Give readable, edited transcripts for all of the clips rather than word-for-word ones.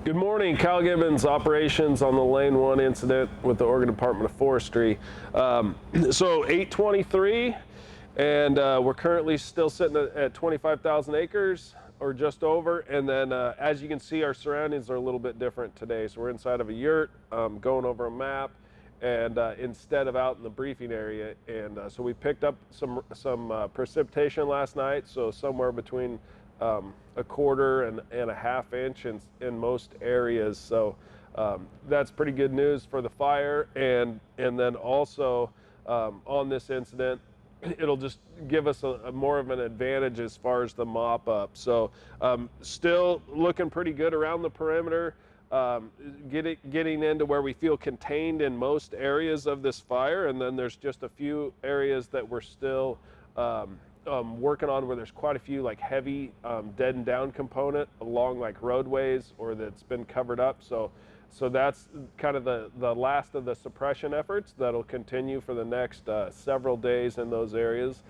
Good morning, Kyle Gibbons, operations on the Lane 1 incident with the Oregon Department of Forestry. So 8:23, and we're currently still sitting at 25,000 acres or just over. And then as you can see, our surroundings are a little bit different today. So we're inside of a yurt, going over a map, and instead of out in the briefing area. And so we picked up some precipitation last night, so somewhere between a quarter and a half inch in most areas. So that's pretty good news for the fire. And then also on this incident, it'll just give us a more of an advantage as far as the mop up. So still looking pretty good around the perimeter, getting into where we feel contained in most areas of this fire. And then there's just a few areas that we're still working on where there's quite a few like heavy dead and down component along like roadways or that's been covered up. So that's kind of the last of the suppression efforts that'll continue for the next several days in those areas.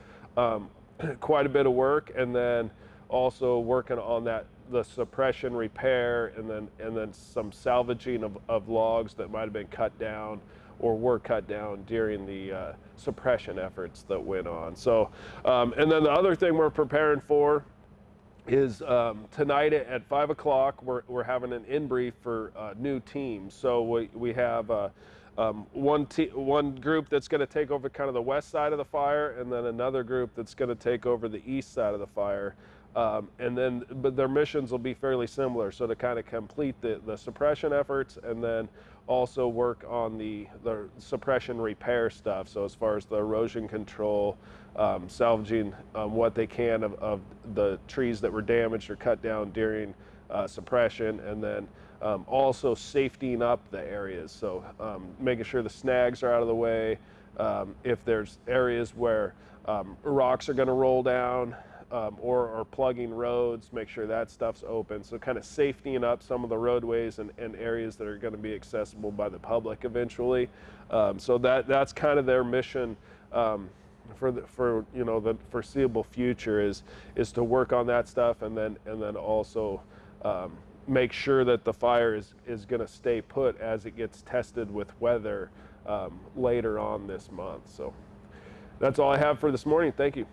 Quite a bit of work, and then also working on the suppression repair, and then some salvaging of logs that might have been cut down or were cut down during the suppression efforts that went on. So, and then the other thing we're preparing for is tonight at 5 o'clock, we're having an in-brief for new teams. So we have one group that's going to take over kind of the west side of the fire, and then another group that's going to take over the east side of the fire. But their missions will be fairly similar. So to kind of complete the suppression efforts, and then also work on the suppression repair stuff. So as far as the erosion control, salvaging what they can of the trees that were damaged or cut down during suppression, and then also safetying up the areas. So making sure the snags are out of the way. If there's areas where rocks are going to roll down, or plugging roads, make sure that stuff's open. So kind of safetying up some of the roadways and areas that are going to be accessible by the public eventually. So that's kind of their mission for the foreseeable future is to work on that stuff, and then also make sure that the fire is going to stay put as it gets tested with weather later on this month. So that's all I have for this morning. Thank you.